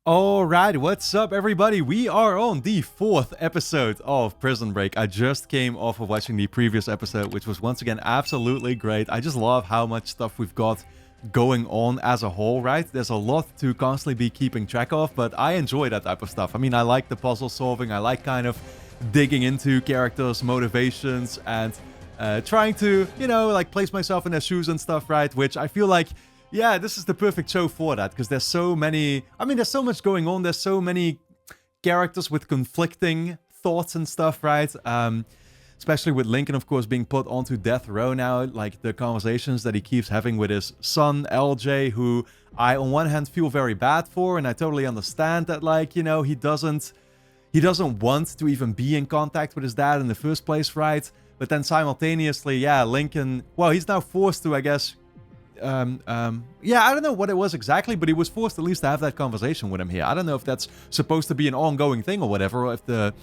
Alright, what's up everybody? We are on the 4th episode of Prison Break. I just came off of watching the previous episode, which was once again absolutely great. I just love how much stuff we've got going on as a whole, right? There's a lot to constantly be keeping track of, but I enjoy that type of stuff. I mean, I like the puzzle solving, I like kind of digging into characters' motivations and trying to, like place myself in their shoes and stuff, right? Which I feel like, yeah, this is the perfect show for that, because there's so many, there's so much going on, there's so many characters with conflicting thoughts and stuff, right? Especially with Lincoln, of course, being put onto death row now, like the conversations that he keeps having with his son, LJ, who I, on one hand, feel very bad for, and I totally understand that, like, he doesn't want to even be in contact with his dad in the first place, right? But then simultaneously, yeah, Lincoln, well, he's now forced to, I guess, yeah, I don't know what it was exactly, but he was forced at least to have that conversation with him here. I don't know if that's supposed to be an ongoing thing or whatever, or if the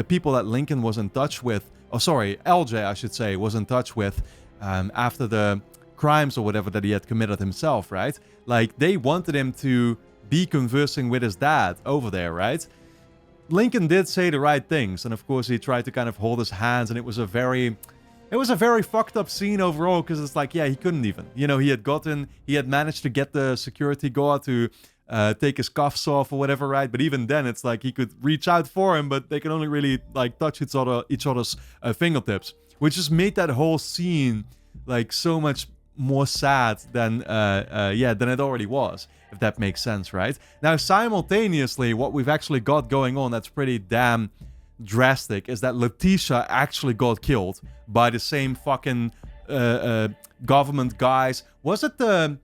people that Lincoln was in touch with, oh sorry, LJ I should say, was in touch with after the crimes or whatever that he had committed himself, right? Like, they wanted him to be conversing with his dad over there, right? Lincoln did say the right things, and of course he tried to kind of hold his hands, and it was a very fucked up scene overall, because it's like, yeah, he couldn't even. He had managed to get the security guard to take his cuffs off or whatever, right? But even then, it's like he could reach out for him, but they can only really, like, touch each other's fingertips. Which just made that whole scene, like, so much more sad than it already was, if that makes sense, right? Now, simultaneously, what we've actually got going on that's pretty damn drastic is that Letitia actually got killed by the same fucking government guys. Was it the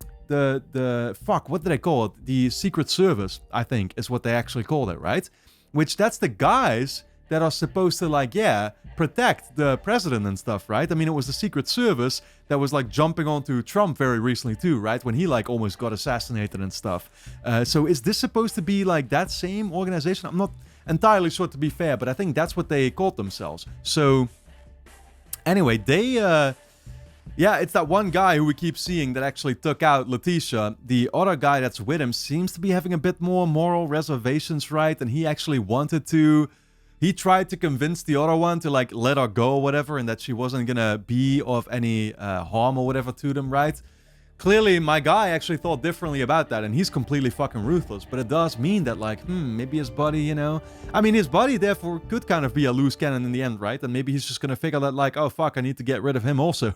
fuck, what did they call it? The Secret Service, I think, is what they actually called it, right? Which, that's the guys that are supposed to, like, yeah, protect the president and stuff, right? I mean, it was the Secret Service that was, like, jumping onto Trump very recently too, right? When he, like, almost got assassinated and stuff. So is this supposed to be, like, that same organization? I'm not entirely sure, to be fair, but I think that's what they called themselves. So anyway, they yeah, it's that one guy who we keep seeing that actually took out Letitia. The other guy that's with him seems to be having a bit more moral reservations, right? And he actually he tried to convince the other one to, like, let her go or whatever, and that she wasn't gonna be of any harm or whatever to them, right? Clearly, my guy actually thought differently about that, and he's completely fucking ruthless. But it does mean that, like, maybe his buddy, I mean, his buddy, therefore, could kind of be a loose cannon in the end, right? And maybe he's just gonna figure that, like, oh, fuck, I need to get rid of him also.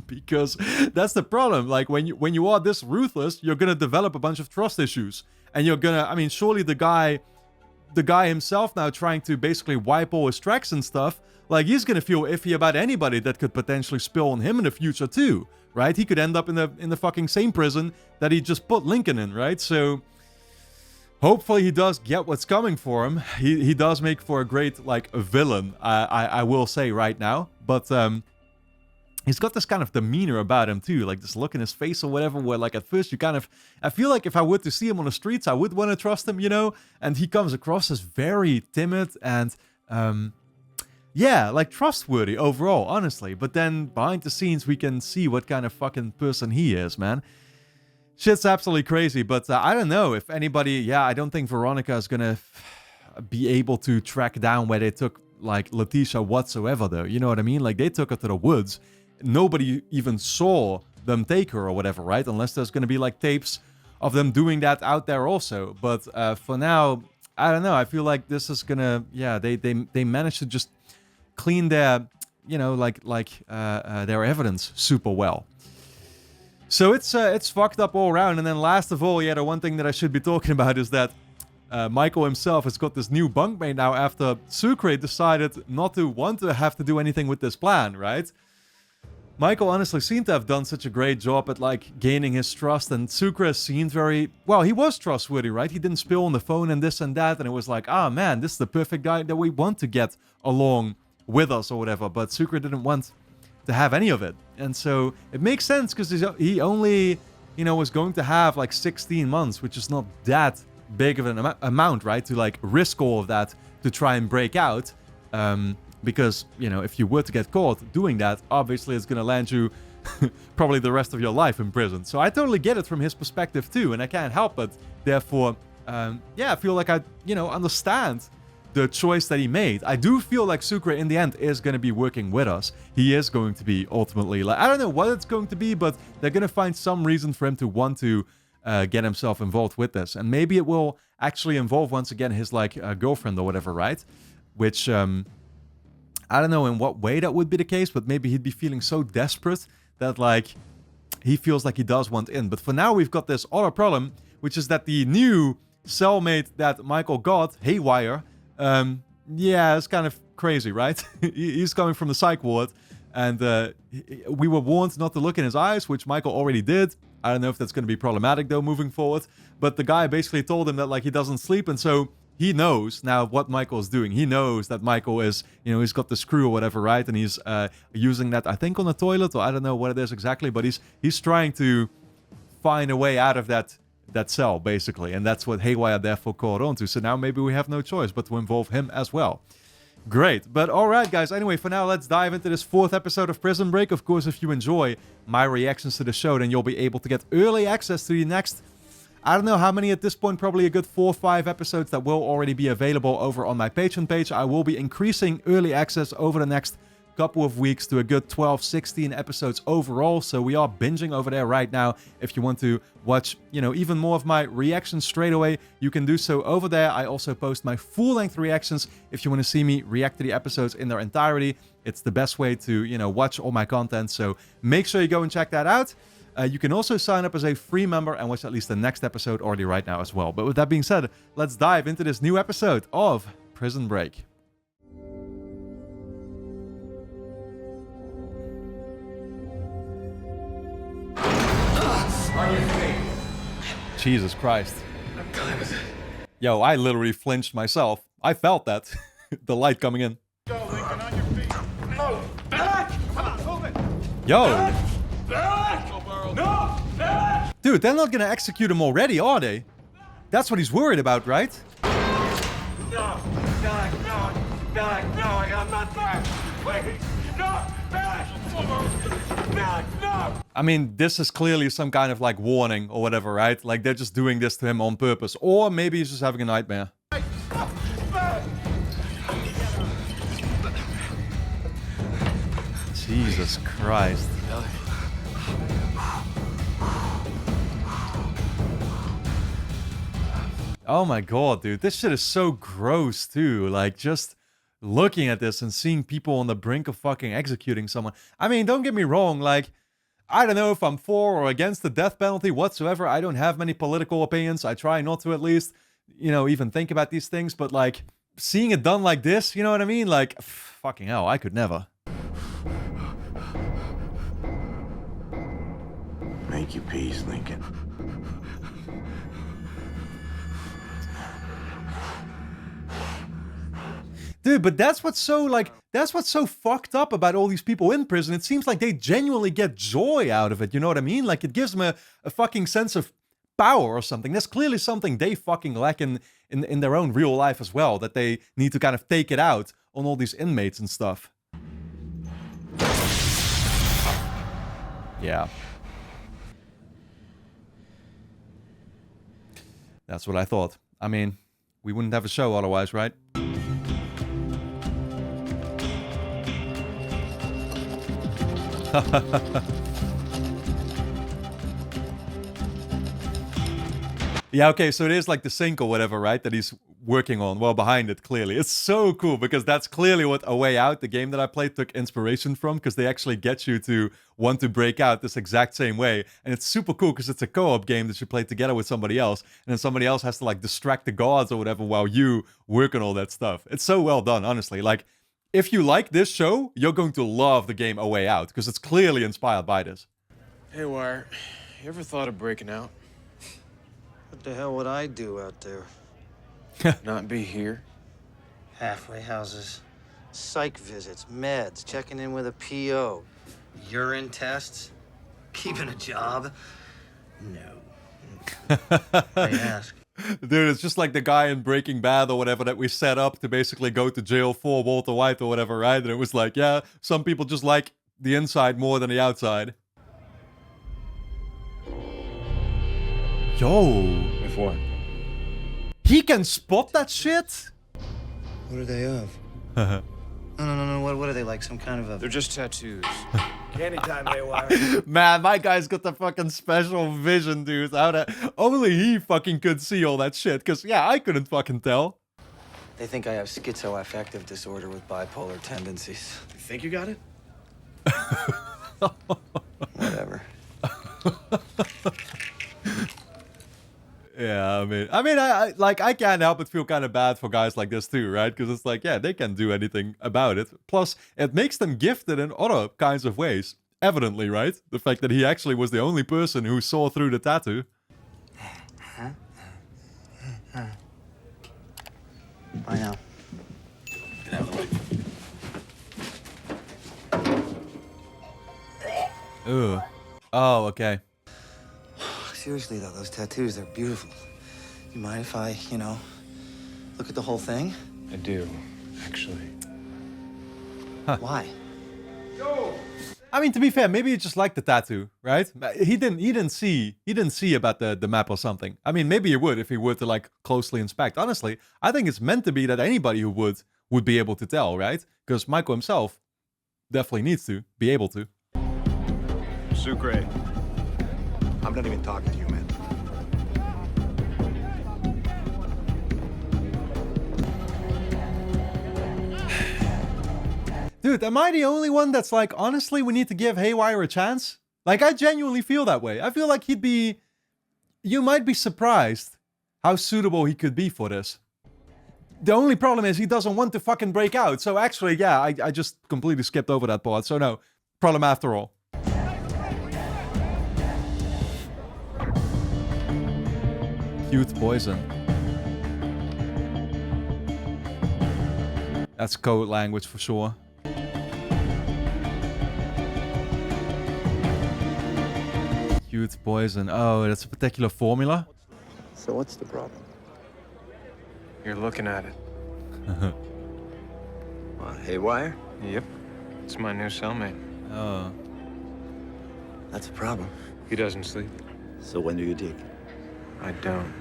Because that's the problem. Like, when you are this ruthless, you're gonna develop a bunch of trust issues. And you're gonna, I mean, surely the guy himself now trying to basically wipe all his tracks and stuff, like, he's gonna feel iffy about anybody that could potentially spill on him in the future too, right? He could end up in the fucking same prison that he just put Lincoln in, right? So hopefully he does get what's coming for him. He does make for a great, like, a villain, I will say right now. But he's got this kind of demeanor about him too, like this look in his face or whatever, where, like, at first you kind of, I feel like if I were to see him on the streets, I would want to trust him, and he comes across as very timid and yeah, like, trustworthy overall, honestly. But then behind the scenes, we can see what kind of fucking person he is, man. Shit's absolutely crazy. But I don't know if anybody, yeah, I don't think Veronica is gonna be able to track down where they took, like, Letitia whatsoever, though. You know what I mean? Like, they took her to the woods. Nobody even saw them take her or whatever, right? Unless there's gonna be, like, tapes of them doing that out there also. But for now, I don't know. I feel like this is gonna, yeah, they managed to just clean their, their evidence super well. So it's fucked up all around. And then last of all, yeah, the one thing that I should be talking about is that Michael himself has got this new bunkmate now after Sucre decided not to want to have to do anything with this plan, right? Michael honestly seemed to have done such a great job at, like, gaining his trust, and Sucre seemed very, well, he was trustworthy, right? He didn't spill on the phone and this and that, and it was like, ah, man, this is the perfect guy that we want to get along with us or whatever. But Sucre didn't want to have any of it, and so it makes sense, because he only, was going to have, like, 16 months, which is not that big of an amount, right, to, like, risk all of that to try and break out, because, if you were to get caught doing that, obviously it's gonna land you probably the rest of your life in prison. So I totally get it from his perspective too, and I can't help but therefore yeah, I feel like I, understand the choice that he made. I do feel like Sucre in the end is going to be working with us. He is going to be ultimately, like, I don't know what it's going to be, but they're going to find some reason for him to want to get himself involved with this. And maybe it will actually involve, once again, his, like, girlfriend or whatever, right? Which, I don't know in what way that would be the case, but maybe he'd be feeling so desperate that, like, he feels like he does want in. But for now, we've got this other problem, which is that the new cellmate that Michael got, Haywire, yeah, it's kind of crazy, right? He's coming from the psych ward, and we were warned not to look in his eyes, which Michael already did. I don't know if that's going to be problematic, though, moving forward. But the guy basically told him that, like, he doesn't sleep, and so he knows now what Michael's doing. He knows that Michael is, he's got the screw or whatever, right? And he's using that, I think, on the toilet, or I don't know what it is exactly, but he's trying to find a way out of that cell, basically. And that's what Haywire therefore caught on to. So now maybe we have no choice but to involve him as well. Great. But alright, guys. Anyway, for now, let's dive into this 4th episode of Prison Break. Of course, if you enjoy my reactions to the show, then you'll be able to get early access to the next, I don't know how many at this point, probably a good 4 or 5 episodes that will already be available over on my Patreon page. I will be increasing early access over the next couple of weeks to a good 12, 16 episodes overall. So we are binging over there right now. If you want to watch, even more of my reactions straight away, you can do so over there. I also post my full-length reactions if you want to see me react to the episodes in their entirety. It's the best way to, watch all my content. So make sure you go and check that out. You can also sign up as a free member and watch at least the next episode already right now as well. But with that being said, let's dive into this new episode of Prison Break. On your feet. Jesus Christ. What time is it? Yo, I literally flinched myself. I felt that. The light coming in. Go, Lincoln, on your feet. No! Back! Come on, move it! Yo! Back! No! Back! Dude, they're not gonna execute him already, are they? That's what he's worried about, right? No! Back! No! Back! No! I'm not back! Please! No! Back! Back! No! I mean, this is clearly some kind of, like, warning or whatever, right? Like, they're just doing this to him on purpose. Or maybe he's just having a nightmare. Jesus Christ. Oh my god, dude. This shit is so gross, too. Like, just looking at this and seeing people on the brink of fucking executing someone. I mean, don't get me wrong, like, I don't know if I'm for or against the death penalty whatsoever. I don't have many political opinions. I try not to, at least, even think about these things. But, like, seeing it done like this, you know what I mean? Like, fucking hell, I could never. Make your peace, Lincoln. Dude, but that's what's so fucked up about all these people in prison. It seems like they genuinely get joy out of it, you know what I mean? Like, it gives them a fucking sense of power or something. That's clearly something they fucking lack in their own real life as well, that they need to kind of take it out on all these inmates and stuff. Yeah. That's what I thought. I mean, we wouldn't have a show otherwise, right? Yeah, okay, so it is like the sink or whatever, right, that he's working on. Well, behind it, clearly. It's so cool, because that's clearly what A Way Out, the game that I played, took inspiration from, because they actually get you to want to break out this exact same way. And it's super cool, because it's a co-op game that you play together with somebody else, and then somebody else has to, like, distract the guards or whatever while you work on all that stuff. It's so well done, honestly. Like, if you like this show, you're going to love the game A Way Out, because it's clearly inspired by this. Hey, Wire, you ever thought of breaking out? What the hell would I do out there? Not be here? Halfway houses, psych visits, meds, checking in with a PO, urine tests, keeping a job? No. I ask. Dude, it's just like the guy in Breaking Bad or whatever that we set up to basically go to jail for, Walter White or whatever, right? And it was like, yeah, some people just like the inside more than the outside. Yo. With what? He can spot that shit? What are they of? No. What are they like? Some kind of a... They're just tattoos. Candy time, Haywire. Man, my guy's got the fucking special vision, dude. Only he fucking could see all that shit. Because, yeah, I couldn't fucking tell. They think I have schizoaffective disorder with bipolar tendencies. You think you got it? Whatever. Yeah, I can't help but feel kind of bad for guys like this too, right? Because it's like, yeah, they can't do anything about it. Plus, it makes them gifted in other kinds of ways. Evidently, right? The fact that he actually was the only person who saw through the tattoo. Bye now. Get out of the way. Ugh. Oh, okay. Seriously, though, those tattoos, they're beautiful. You mind if I, look at the whole thing? I do, actually. Why? I mean, to be fair, maybe he just liked the tattoo, right? He didn't see about the map or something. I mean, maybe he would if he were to like closely inspect. Honestly, I think it's meant to be that anybody who would be able to tell, right? Because Michael himself definitely needs to be able to. Sucre. I'm not even talking to you, man. Dude, am I the only one that's like, honestly, we need to give Haywire a chance? Like, I genuinely feel that way. I feel like you might be surprised how suitable he could be for this. The only problem is he doesn't want to fucking break out. So actually, yeah, I just completely skipped over that part. So no, problem after all. Cute poison. That's code language for sure. Cute poison. Oh, that's a particular formula? So what's the problem? You're looking at it. Haywire? Yep. It's my new cellmate. Oh. That's a problem. He doesn't sleep. So when do you dig? I don't.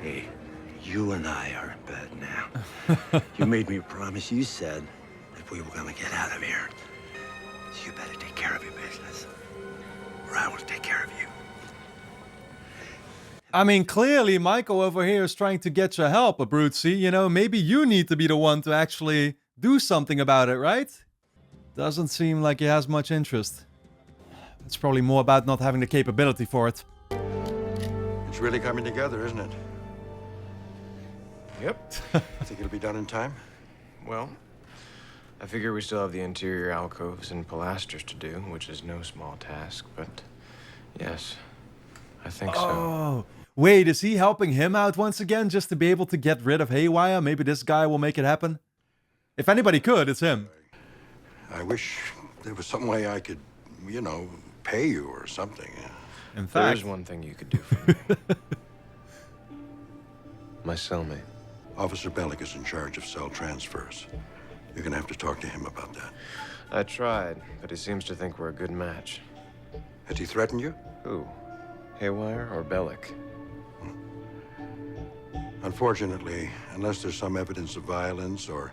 Hey, you and I are in bed now. You made me a promise. You said that we were gonna get out of here. So you better take care of your business, or I will take care of you. I mean, clearly Michael over here is trying to get your help, Abruzzi. You know, maybe you need to be the one to actually do something about it, right? Doesn't seem like he has much interest. It's probably more about not having the capability for it. It's really coming together, isn't it? Yep. Think it'll be done in time? Well, I figure we still have the interior alcoves and pilasters to do, which is no small task, but yes, I think so. Oh, wait, is he helping him out once again just to be able to get rid of Haywire? Maybe this guy will make it happen? If anybody could, it's him. I wish there was some way I could, pay you or something. In There fact, is one thing you could do for me. My cellmate. Officer Bellick is in charge of cell transfers. You're gonna have to talk to him about that. I tried, but he seems to think we're a good match. Has he threatened you? Who? Haywire or Bellick? Unfortunately, unless there's some evidence of violence or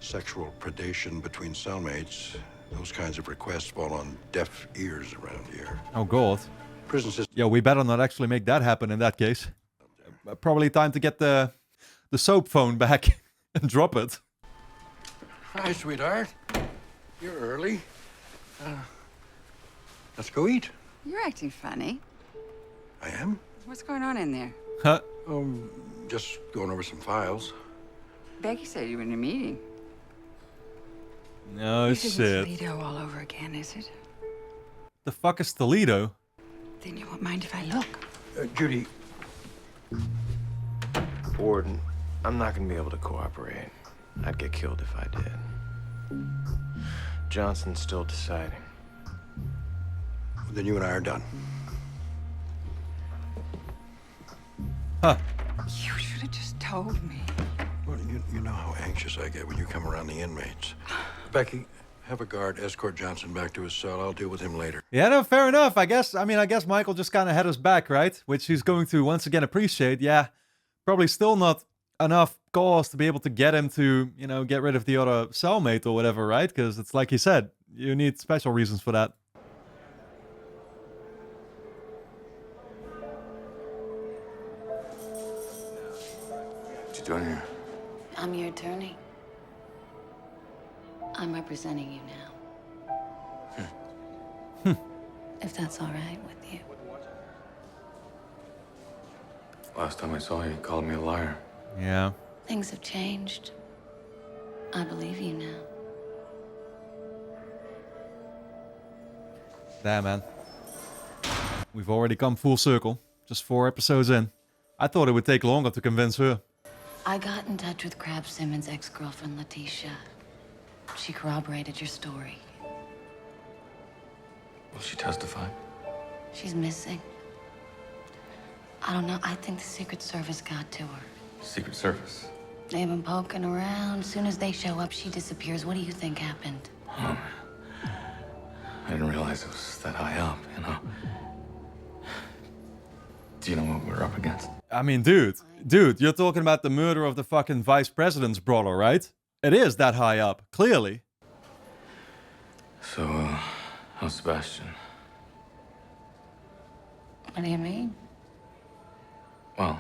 sexual predation between cellmates, those kinds of requests fall on deaf ears around here. oh god. Prison system. Yo, we better not actually make that happen in that case. Probably time to get the soap phone back and drop it. Hi, sweetheart. You're early. Let's go eat. You're acting funny. I am? What's going on in there? Huh? Just going over some files. Becky said you were in a meeting. No This isn't shit. Toledo all over again, is it? The fuck is Toledo? Then you won't mind if I look. Judy, Warden, I'm not gonna be able to cooperate. I'd get killed if I did. Johnson's still deciding. then you and I are done. Huh. You should have just told me. Well, you know how anxious I get when you come around the inmates. Becky, have a guard escort Johnson back to his cell. I'll deal with him later. Yeah, no, fair enough. I guess Michael just kind of had us back, right? Which he's going to once again appreciate. Yeah, probably still not enough cause to be able to get him to, you know, get rid of the other cellmate or whatever, right? Because it's like you said, you need special reasons for that. What you doing here? I'm your attorney. I'm representing you now. If that's all right with you. Last time I saw you, you called me a liar. Yeah. Things have changed. I believe you now. Damn, man. We've already come full circle. Just 4 episodes in. I thought it would take longer to convince her. I got in touch with Crab Simmons' ex-girlfriend, Letitia. She corroborated your story. Will she testify? She's missing. I don't know. I think the Secret Service got to her. Secret Service. They've been poking around. As soon as they show up, she disappears. What do you think happened? Oh, I didn't realize it was that high up, you know? Do you know what we're up against? I mean, dude, you're talking about the murder of the fucking vice president's brother, right? It is that high up, clearly. So, how's Sebastian? What do you mean? Well,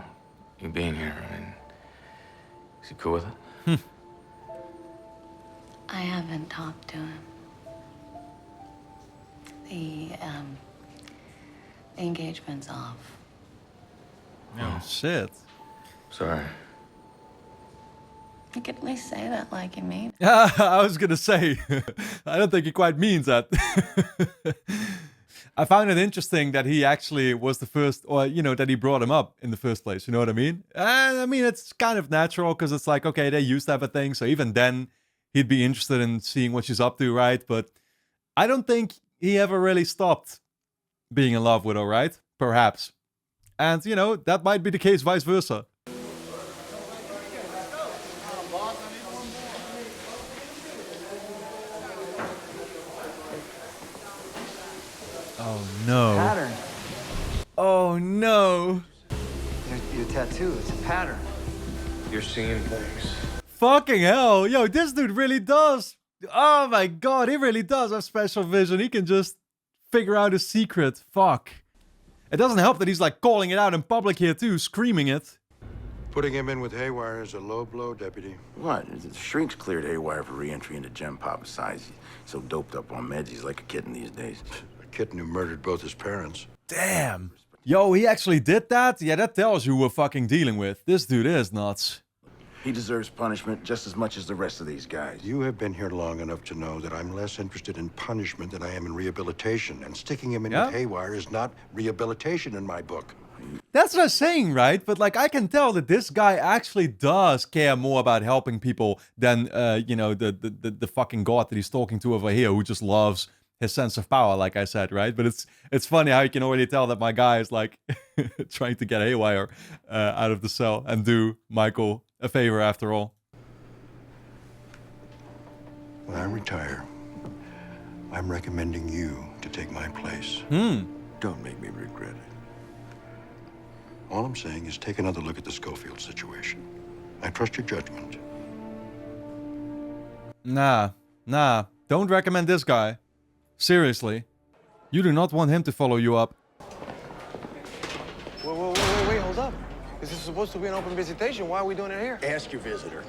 you being here, I mean, is he cool with it? I haven't talked to him. The engagement's off. Oh, shit. Sorry. You could at least say that like you mean. I was gonna say, I don't think he quite means that. I found it interesting that he actually was the first, or, you know, that he brought him up in the first place. You know what I mean? I mean, it's kind of natural because it's like, okay, they used to have a thing. So even then, he'd be interested in seeing what she's up to, right? But I don't think he ever really stopped being in love with her, right? Perhaps. And, you know, that might be the case vice versa. Oh, no. Pattern. Oh, no. Your tattoo, it's a pattern. You're seeing things. Fucking hell. Yo, this dude really does. Oh, my God. He really does have special vision. He can just figure out a secret. Fuck. It doesn't help that he's like calling it out in public here too, screaming it. Putting him in with Haywire is a low blow, Deputy. What? The shrink's cleared Haywire for re-entry into Gem Pop. Besides, he's so doped up on meds, he's like a kitten these days. A kitten who murdered both his parents. Damn. Yo, he actually did that? Yeah, that tells you who we're fucking dealing with. This dude is nuts. He deserves punishment just as much as the rest of these guys. You have been here long enough to know that I'm less interested in punishment than I am in rehabilitation. And sticking him in with Haywire is not rehabilitation in my book. That's what I'm saying, right? But like, I can tell that this guy actually does care more about helping people than, you know, the fucking god that he's talking to over here, who just loves his sense of power, like I said, right? But it's funny how you can already tell that my guy is like trying to get Haywire out of the cell and do Michael a favor after all. When I retire, I'm recommending you to take my place. Don't make me regret it. All I'm saying is take another look at the Schofield situation. I trust your judgment. Nah. Don't recommend this guy. Seriously. You do not want him to follow you up. Wait, hold up. This is supposed to be an open visitation. Why are we doing it here? Ask your visitor.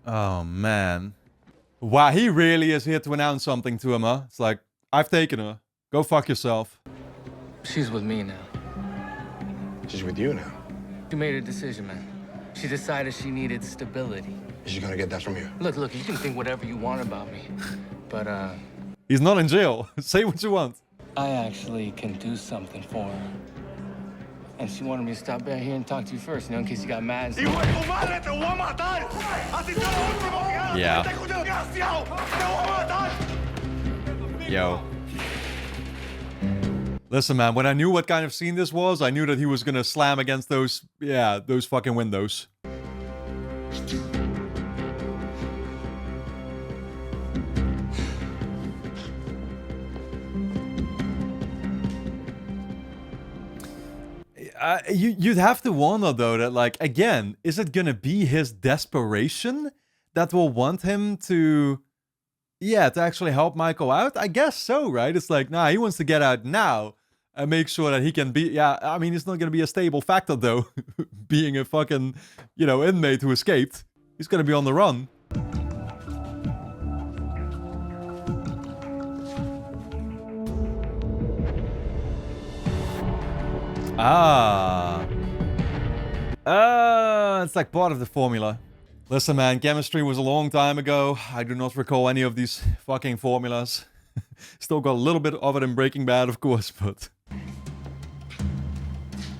Oh, man. Wow, he really is here to announce something to him, huh? It's like, I've taken her. Go fuck yourself. She's with me now. She's with you now. She made a decision, man. She decided she needed stability. Is she gonna get that from you? Look, you can think whatever you want about me, but, He's not in jail. Say what you want. I actually can do something for her. And she wanted me to stop back here and talk to you first, you know, in case you got mad. Yeah. Yo. Listen, man, when I knew what kind of scene this was, I knew that he was gonna slam against those fucking windows. You'd have to wonder, though, that, like, again, is it gonna be his desperation that will want him to, yeah, to actually help Michael out? I guess so, right? It's like, nah, he wants to get out now and make sure that he can be, yeah, I mean, he's not gonna be a stable factor, though, being a fucking, you know, inmate who escaped. He's gonna be on the run. It's like part of the formula. Listen, man, chemistry was a long time ago. I do not recall any of these fucking formulas. Still got a little bit of it in Breaking Bad, of course, but...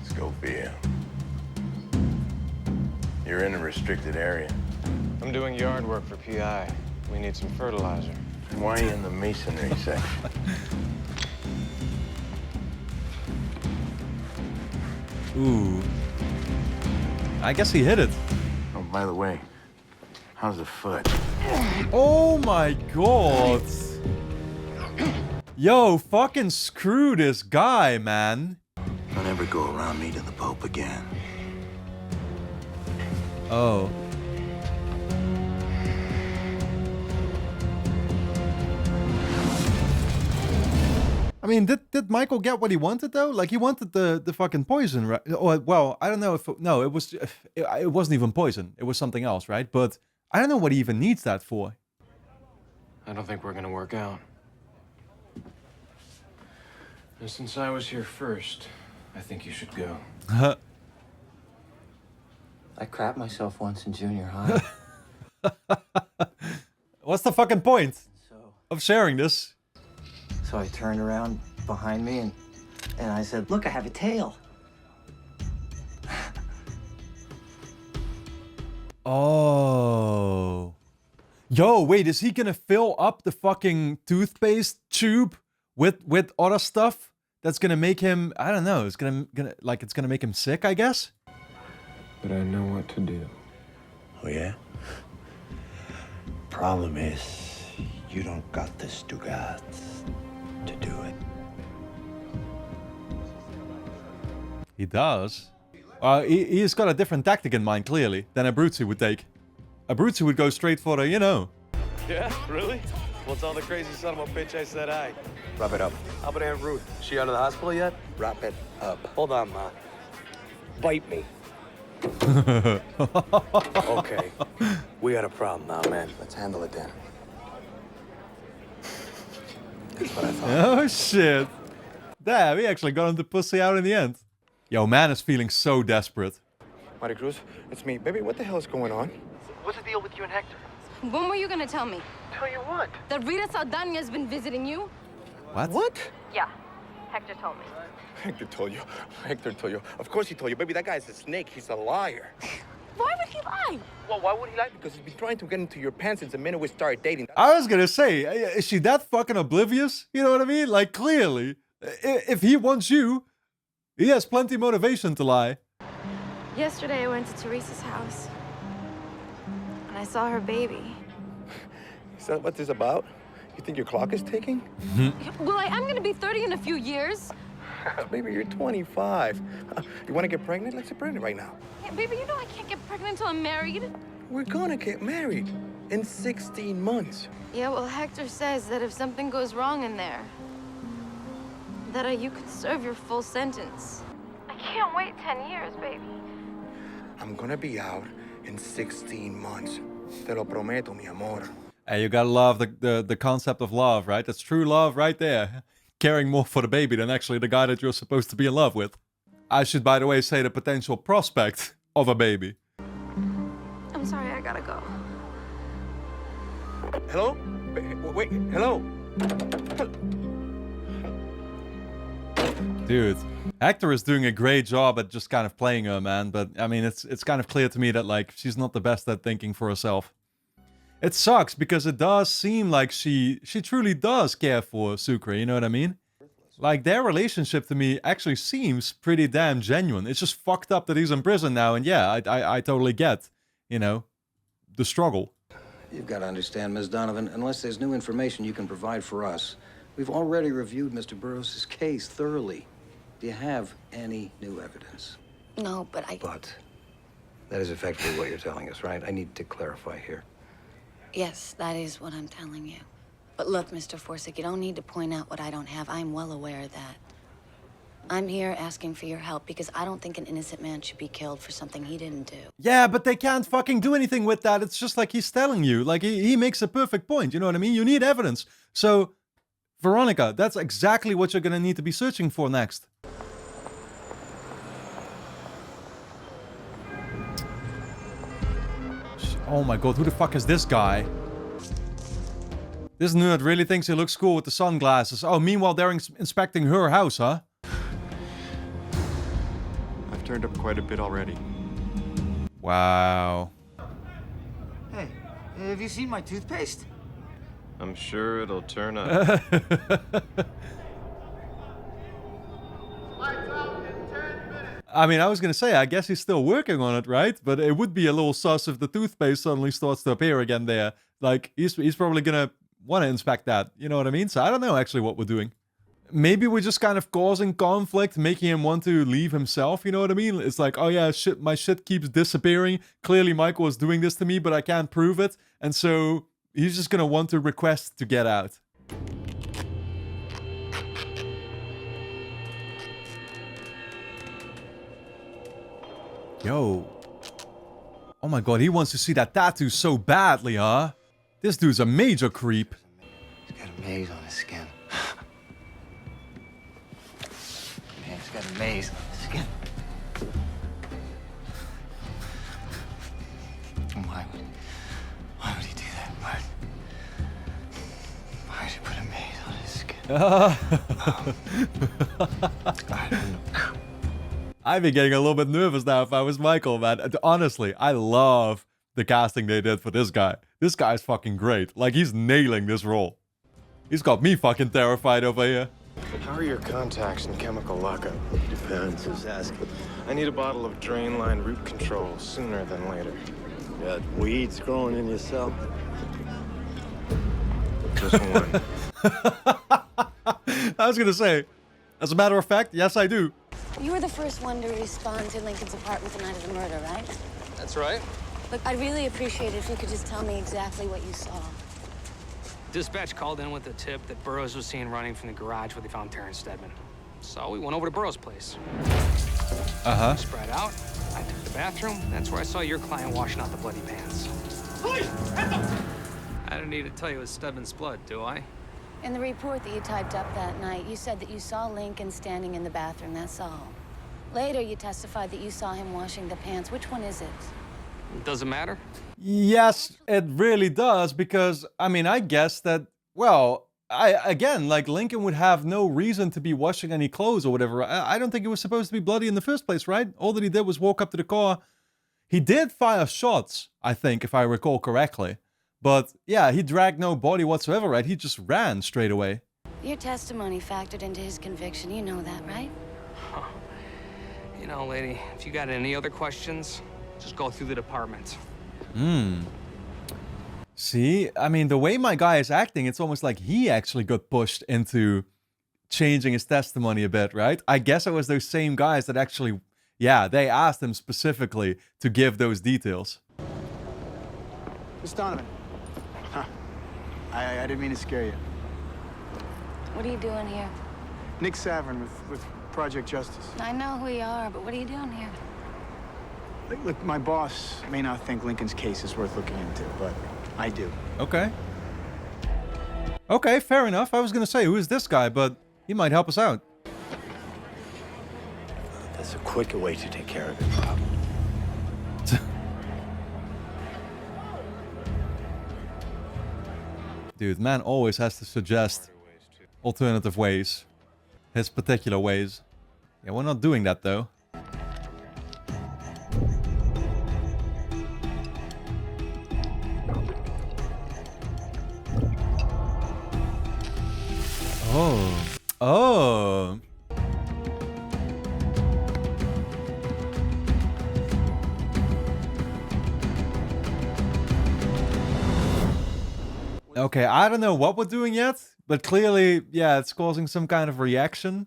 Sophia. You're in a restricted area. I'm doing yard work for PI. We need some fertilizer. Why are you in the masonry section? Ooh. I guess he hit it. Oh, by the way, how's the foot? Oh my god. Yo, fucking screw this guy, man. Don't ever go around meeting the Pope again. Oh. I mean, did Michael get what he wanted, though? Like, he wanted the fucking poison, right? Or, well, I don't know if... No, it wasn't even poison. It was something else, right? But I don't know what he even needs that for. I don't think we're gonna work out. And since I was here first, I think you should go. I crapped myself once in junior high. What's the fucking point of sharing this? So I turned around behind me and I said, "Look, I have a tail." Oh. Yo, wait, is he gonna fill up the fucking toothpaste tube with other stuff that's gonna make him, I don't know, it's gonna make him sick, I guess? But I know what to do. Oh, yeah? Problem is, you don't got the Stugats to do it. He does. He's got a different tactic in mind, clearly, than Abruzzi would take. Abruzzi would go straight for the, you know. Yeah, really? Well, tell the crazy son of a bitch I said hi. Wrap it up. How about Aunt Ruth? She out of the hospital yet? Wrap it up. Hold on, Ma. Bite me. Okay. We got a problem now, man. Let's handle it then. That's what I thought. Oh, shit. Damn, he actually got him the pussy out in the end. Yo, man is feeling so desperate. Maricruz, it's me. Baby, what the hell is going on? What's the deal with you and Hector? When were you gonna tell me? Tell you what? That Rita Saldana's been visiting you? What? What? Yeah, Hector told me. Hector told you. Hector told you. Of course he told you. Baby, that guy's a snake. He's a liar. Why would he lie? Well, why would he lie? Because he's been trying to get into your pants since the minute we started dating. I was gonna say, is she that fucking oblivious? You know what I mean? Like, clearly, if he wants you, he has plenty motivation to lie. Yesterday I went to Teresa's house. And I saw her baby. Is that what this is about? You think your clock is ticking? Well, I am gonna be 30 in a few years. Baby, you're 25. You want to get pregnant? Let's get pregnant right now. Yeah, baby, you know I can't get pregnant until I'm married. We're gonna get married in 16 months. Yeah, well, Hector says that if something goes wrong in there, that you could serve your full sentence. I can't wait 10 years, baby. I'm gonna be out in 16 months. Te lo prometo, mi amor. Hey, you gotta love the concept of love, right? That's true love right there. Caring more for the baby than actually the guy that you're supposed to be in love with. I should, by the way, say the potential prospect of a baby. I'm sorry, I gotta go. Hello? Wait, hello? Dude, Hector is doing a great job at just kind of playing her, man. But, I mean, it's kind of clear to me that, like, she's not the best at thinking for herself. It sucks because it does seem like she truly does care for Sucre, you know what I mean? Like, their relationship to me actually seems pretty damn genuine. It's just fucked up that he's in prison now, and yeah, I totally get, you know, the struggle. You've got to understand, Ms. Donovan, unless there's new information you can provide for us, we've already reviewed Mr. Burroughs' case thoroughly. Do you have any new evidence? No, but I... But that is effectively what you're telling us, right? I need to clarify here. Yes, that is what I'm telling you. But look, Mr. Forsythe, you don't need to point out what I don't have. I'm well aware of that. I'm here asking for your help because I don't think an innocent man should be killed for something he didn't do. Yeah, but they can't fucking do anything with that. It's just like he's telling you. Like, he makes a perfect point. You know what I mean? You need evidence. So, Veronica, that's exactly what you're gonna need to be searching for next. Oh my god, who the fuck is this guy? This nerd really thinks he looks cool with the sunglasses. Oh, meanwhile they're inspecting her house, huh? I've turned up quite a bit already. Wow. Hey, have you seen my toothpaste? I'm sure it'll turn up. I mean, I was gonna say, I guess he's still working on it, right? But it would be a little sus if the toothpaste suddenly starts to appear again there. Like, he's probably gonna want to inspect that. You know what I mean? So I don't know actually what we're doing. Maybe we're just kind of causing conflict, making him want to leave himself, you know what I mean? It's like, oh yeah, shit, my shit keeps disappearing. Clearly Michael is doing this to me, but I can't prove it. And so he's just gonna want to request to get out. Yo. Oh my god, he wants to see that tattoo so badly, huh? This dude's a major creep. He's got a maze on his skin. Man, he's got a maze on his skin. Why would he do that? Why would he put a maze on his skin? I don't know. I'd be getting a little bit nervous now if I was Michael, man. Honestly, I love the casting they did for this guy. This guy's fucking great. Like, he's nailing this role. He's got me fucking terrified over here. How are your contacts and chemical lockup? Depends who's asking. I need a bottle of drain line root control sooner than later. Got weeds growing in your cell? Just one. I was gonna say, as a matter of fact, yes I do. You were the first one to respond to Lincoln's apartment the night of the murder, right? That's right. Look, I'd really appreciate it if you could just tell me exactly what you saw. Dispatch called in with a tip that Burroughs was seen running from the garage where they found Terrence Stedman. So we went over to Burroughs' place. Uh-huh. Spread out. I took the bathroom. That's where I saw your client washing out the bloody pants. Police! Hands up! I don't need to tell you it was Stedman's blood, do I? In the report that you typed up that night, you said that you saw Lincoln standing in the bathroom, that's all. Later, you testified that you saw him washing the pants. Which one is it? Does it matter? Yes, it really does, because, I mean, I guess that, well, again, like, Lincoln would have no reason to be washing any clothes or whatever. I don't think he was supposed to be bloody in the first place, right? All that he did was walk up to the car. He did fire shots, I think, if I recall correctly. But, yeah, he dragged no body whatsoever, right? He just ran straight away. Your testimony factored into his conviction. You know that, right? You know, lady, if you got any other questions, just go through the department. See, I mean, the way my guy is acting, it's almost like he actually got pushed into changing his testimony a bit, right? I guess it was those same guys that actually, yeah, they asked him specifically to give those details. Miss Donovan. Huh. I didn't mean to scare you. What are you doing here? Nick Savern with Project Justice. I know who you are, but what are you doing here? Look, my boss may not think Lincoln's case is worth looking into, but I do. Okay. Okay, fair enough. I was gonna say, who is this guy? But he might help us out. That's a quicker way to take care of it, Bob. Dude, man always has to suggest alternative ways. His particular ways. Yeah, we're not doing that, though. Oh. Oh. Okay, I don't know what we're doing yet, but clearly, yeah, it's causing some kind of reaction.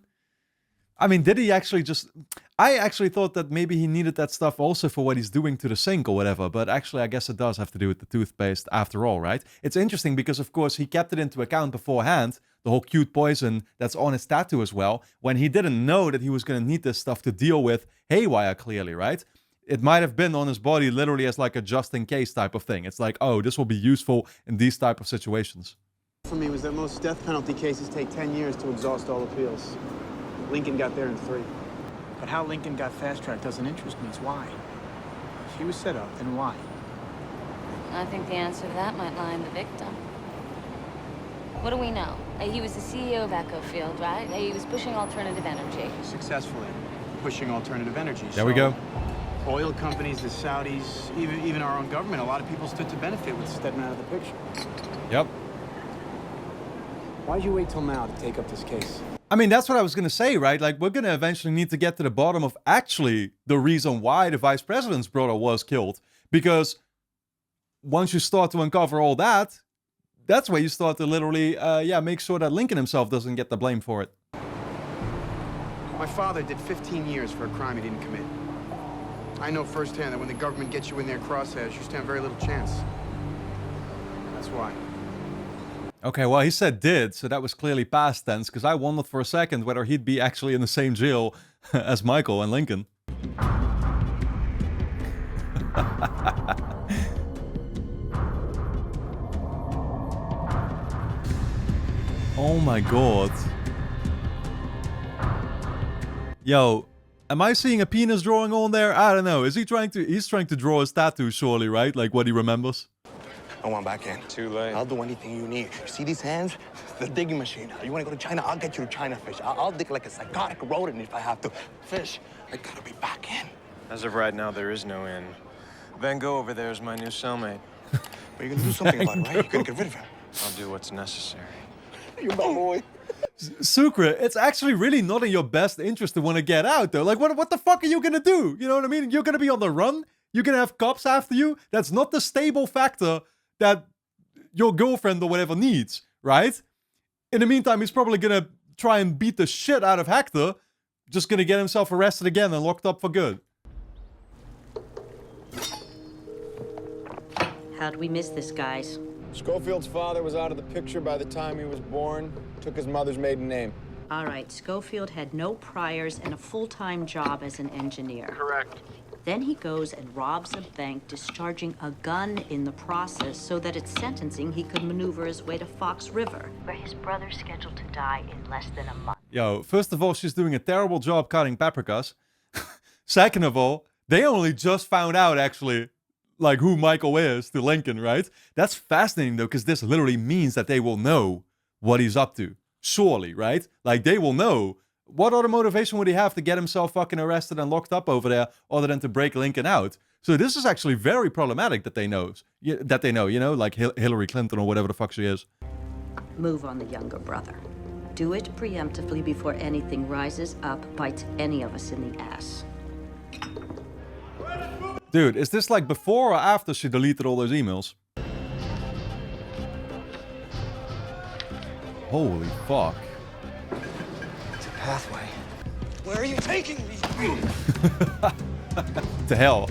I mean, did he actually just... I actually thought that maybe he needed that stuff also for what he's doing to the sink or whatever, but actually I guess it does have to do with the toothpaste after all, right? It's interesting because, of course, he kept it into account beforehand, the whole cute poison that's on his tattoo as well, when he didn't know that he was going to need this stuff to deal with haywire, clearly, right? It might have been on his body literally as like a just-in-case type of thing. It's like, oh, this will be useful in these type of situations. For me was that most death penalty cases take 10 years to exhaust all appeals. Lincoln got there in 3. But how Lincoln got fast-tracked doesn't interest me. It's why. If he was set up, then why? I think the answer to that might lie in the victim. What do we know? He was the CEO of Echo Field, right? He was pushing alternative energy. Successfully pushing alternative energy. There we go. Oil companies, the Saudis, even our own government, a lot of people stood to benefit with Stedman out of the picture. Yep. Why'd you wait till now to take up this case? I mean, that's what I was going to say, right? Like, we're going to eventually need to get to the bottom of actually the reason why the vice president's brother was killed. Because once you start to uncover all that, that's where you start to literally, make sure that Lincoln himself doesn't get the blame for it. My father did 15 years for a crime he didn't commit. I know firsthand that when the government gets you in their crosshairs, you stand very little chance. That's why. Okay, well, he said did, so that was clearly past tense, because I wondered for a second whether he'd be actually in the same jail as Michael and Lincoln. Oh my god. Yo, am I seeing a penis drawing on there? I don't know. Is he trying to... He's trying to draw his tattoo, surely, right? Like what he remembers. I want back in. Too late. I'll do anything you need. You see these hands? The digging machine. You want to go to China? I'll get you to China, fish. I'll dig like a psychotic rodent if I have to. Fish, I gotta be back in. As of right now, there is no in. Van Gogh over there is my new cellmate. But you're gonna do something about it, right? You're gonna get rid of him. I'll do what's necessary. You're my boy. Sucre, it's actually really not in your best interest to want to get out, though. Like, what the fuck are you gonna do? You know what I mean? You're gonna be on the run? You're gonna have cops after you? That's not the stable factor that your girlfriend or whatever needs, right? In the meantime, he's probably gonna try and beat the shit out of Hector, just gonna get himself arrested again and locked up for good. How'd we miss this, guys? Schofield's father was out of the picture by the time he was born. Took his mother's maiden name. All right, Schofield had no priors and a full-time job as an engineer. Correct. Then he goes and robs a bank, discharging a gun in the process so that at sentencing he could maneuver his way to Fox River, where his brother's scheduled to die in less than a month. Yo, first of all, she's doing a terrible job cutting paprikas. Second of all, they only just found out, actually, like, who Michael is to Lincoln, right? That's fascinating, though, because this literally means that they will know what he's up to. Surely, right? Like, they will know. What other motivation would he have to get himself fucking arrested and locked up over there other than to break Lincoln out? So this is actually very problematic that they know, you know, like Hillary Clinton or whatever the fuck she is. Move on the younger brother. Do it preemptively before anything rises up, bites any of us in the ass. Dude, is this like before or after she deleted all those emails? Holy fuck. It's a pathway. Where are you taking me? To hell.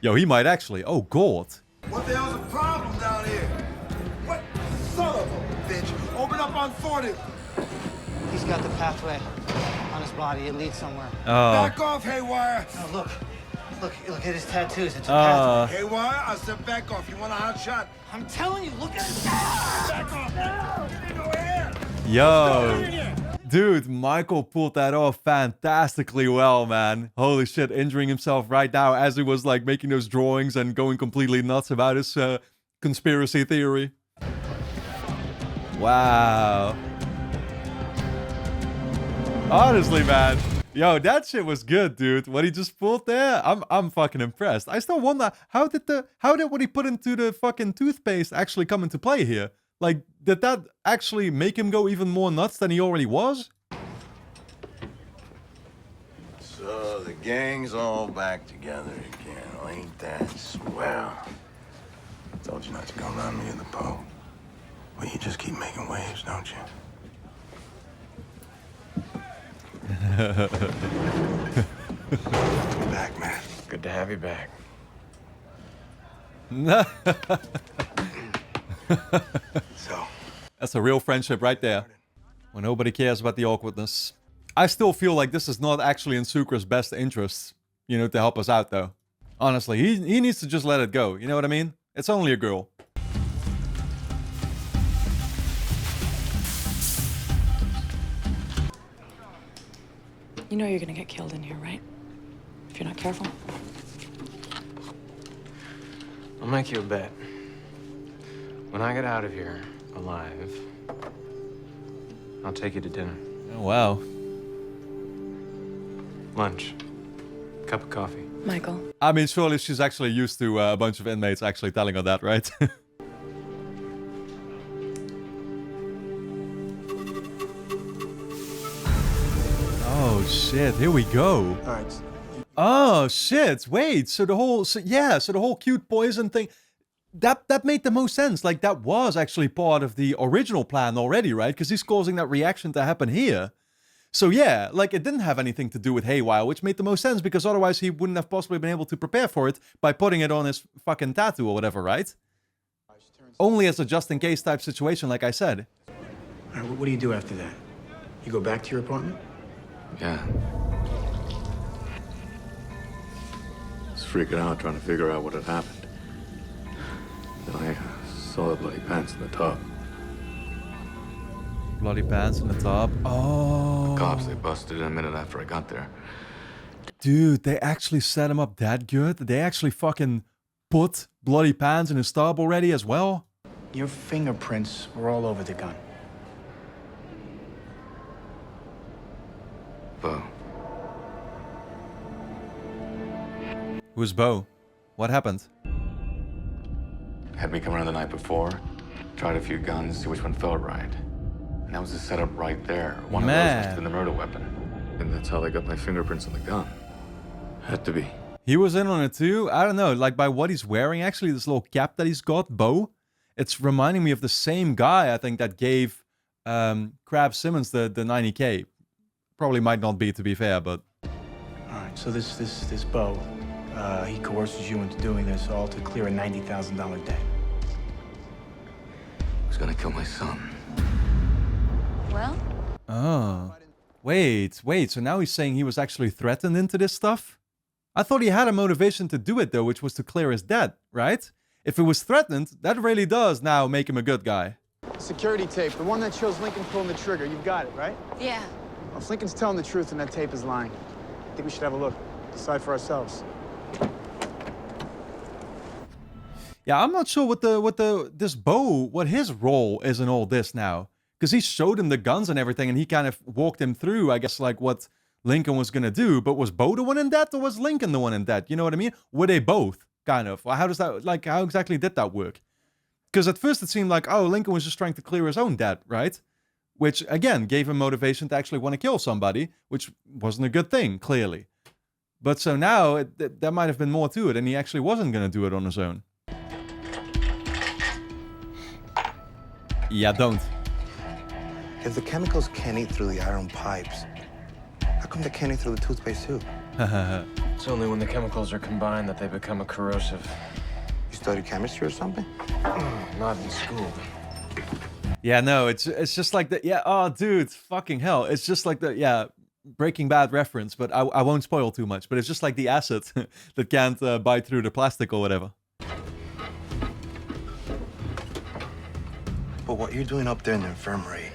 Yo, he might actually. Oh, God. What the hell's the problem down here? What son of a bitch? Open up on 40. He's got the pathway on his body. It leads somewhere. Back off, Haywire. No, look at his tattoos. It's a pathway. Haywire, I said back off. You want a hot shot? I'm telling you, look at his Back off. No, go ahead. Yo. Dude, Michael pulled that off fantastically well, man. Holy shit, injuring himself right now as he was like making those drawings and going completely nuts about his conspiracy theory. Wow. Honestly, man. Yo, that shit was good, dude. What he just pulled there, I'm fucking impressed. I still wonder, how did what he put into the fucking toothpaste actually come into play here? Like, did that actually make him go even more nuts than he already was? So the gang's all back together again. Ain't that swell? Told you not to go around me in the Poe. Well, you just keep making waves, don't you? Welcome back, man. Good to have you back. So, that's a real friendship right there. When nobody cares about the awkwardness. I still feel like this is not actually in Sucre's best interest, you know, to help us out though. Honestly, he needs to just let it go. You know what I mean? It's only a girl. You know you're gonna get killed in here, right? If you're not careful. I'll make you a bet. When I get out of here alive, I'll take you to dinner. Oh, wow. Lunch. Cup of coffee. Michael. I mean, surely she's actually used to a bunch of inmates actually telling her that, right? Oh, shit. Here we go. All right. Oh, shit. Wait. So the whole cute poison thing, that made the most sense. Like, that was actually part of the original plan already, right? Because he's causing that reaction to happen here. So yeah, like, it didn't have anything to do with Haywire, which made the most sense, because otherwise he wouldn't have possibly been able to prepare for it by putting it on his fucking tattoo or whatever, right? Only as a just-in-case type situation, like I said. All right, what do you do after that? You go back to your apartment? Yeah. Was freaking out trying to figure out what had happened. Then I saw the bloody pants in the tub. Bloody pants in the tub. Oh. The cops, they busted in a minute after I got there. Dude, they actually set him up that good? They actually fucking put bloody pants in his tub already as well? Your fingerprints were all over the gun. Bo. Who's Bo? What happened? Had me come around the night before, tried a few guns, see which one felt right. And that was the setup right there. One of those must have been the murder weapon. And that's how they got my fingerprints on the gun. Had to be. He was in on it too? I don't know, like by what he's wearing, actually, this little cap that he's got, Bo. It's reminding me of the same guy, I think, that gave Crab Simmons the 90K. Probably might not be, to be fair, but... All right, so this Bo, he coerces you into doing this all to clear a $90,000 debt. I was gonna kill my son. Well? Oh. Wait, so now he's saying he was actually threatened into this stuff? I thought he had a motivation to do it, though, which was to clear his debt, right? If he was threatened, that really does now make him a good guy. Security tape, the one that shows Lincoln pulling the trigger. You've got it, right? Yeah. Well, if Lincoln's telling the truth and that tape is lying, I think we should have a look. Decide for ourselves. Yeah, I'm not sure what his role is in all this now. Because he showed him the guns and everything, and he kind of walked him through, I guess, like what Lincoln was gonna do. But was Bo the one in debt, or was Lincoln the one in debt? You know what I mean? Were they both, kind of? Or how does that, like, how exactly did that work? Because at first it seemed like, oh, Lincoln was just trying to clear his own debt, right? Which, again, gave him motivation to actually want to kill somebody, which wasn't a good thing, clearly. But so now, there might have been more to it, and he actually wasn't gonna do it on his own. Yeah, don't. If the chemicals can't eat through the iron pipes, how come they can't eat through the toothpaste too? It's only when the chemicals are combined that they become corrosive. You studied chemistry or something? Not in school. Yeah, no, it's just like that. Yeah, oh, dude, fucking hell. It's just like the, yeah, Breaking Bad reference, but I won't spoil too much. But it's just like the acid that can't bite through the plastic or whatever. But what you're doing up there in the infirmary,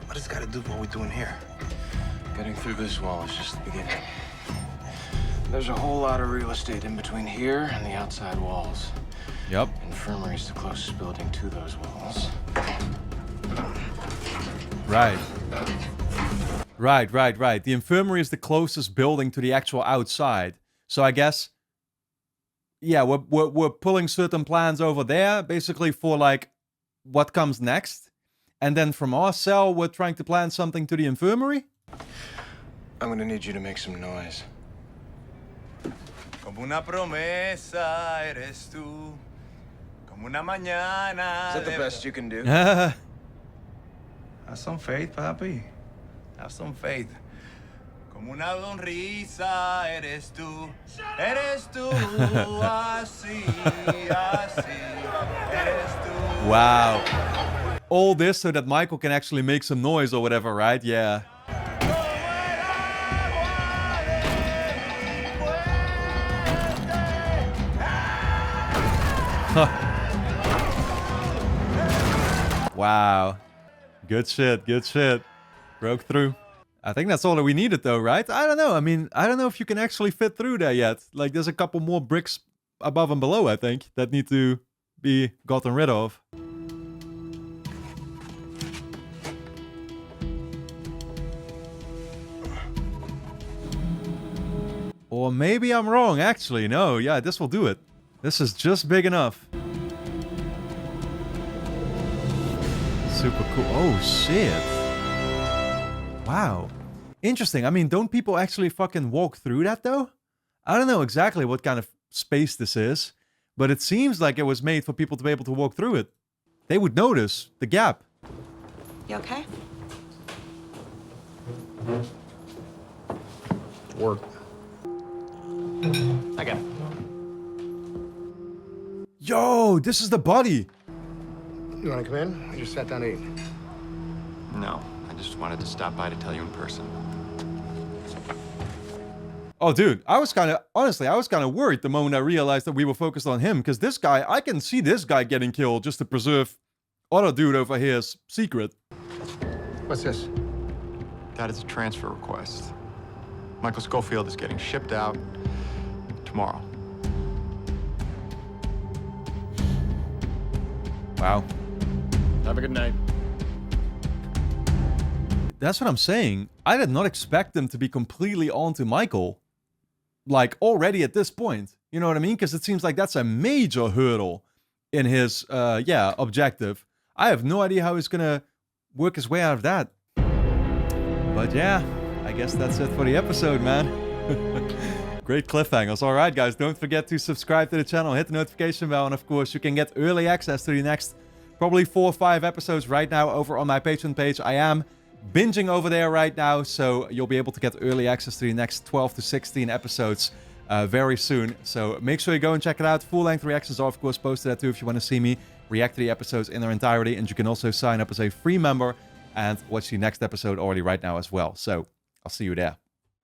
what does it got to do with what we're doing here? Getting through this wall is just the beginning. There's a whole lot of real estate in between here and the outside walls. Yep. Infirmary's the closest building to those walls. Right. Right. The infirmary is the closest building to the actual outside. So I guess, yeah, we're pulling certain plans over there, basically for like what comes next. And then from our cell, we're trying to plan something to the infirmary? I'm gonna need you to make some noise. Como una promesa eres tú. Como una mañana. Is that the best you can do? Have some faith, papi. Have some faith. Como una sonrisa eres tú así, así, eres tú. Wow. All this so that Michael can actually make some noise or whatever, right? Yeah. Wow. Good shit, good shit. Broke through. I think that's all that we needed though, right? I don't know. I mean, I don't know if you can actually fit through there yet. Like, there's a couple more bricks above and below, I think, that need to be gotten rid of. Or maybe I'm wrong, actually. No, yeah, this will do it. This is just big enough. Super cool. Oh, shit. Wow. Interesting. I mean, don't people actually fucking walk through that, though? I don't know exactly what kind of space this is, but it seems like it was made for people to be able to walk through it. They would notice the gap. You okay? Work. I got it. Yo, this is the body. You want to come in? I just sat down to eat. No, I just wanted to stop by to tell you in person. Oh, dude, honestly, I was kind of worried the moment I realized that we were focused on him, because this guy, I can see this guy getting killed just to preserve other dude over here's secret. What's this? That is a transfer request. Michael Schofield is getting shipped out tomorrow. Wow. Have a good night. That's what I'm saying. I did not expect them to be completely onto Michael. Like, already at this point. You know what I mean? Because it seems like that's a major hurdle in his, objective. I have no idea how he's gonna work his way out of that. But yeah, I guess that's it for the episode, man. Great cliffhangers. Alright, guys, don't forget to subscribe to the channel, hit the notification bell, and of course, you can get early access to the next probably 4 or 5 episodes right now over on my Patreon page. I am binging over there right now, so you'll be able to get early access to the next 12 to 16 episodes very soon. So make sure you go and check it out. Full-length reactions are, of course, posted there too if you want to see me react to the episodes in their entirety. And you can also sign up as a free member and watch the next episode already right now as well. So I'll see you there.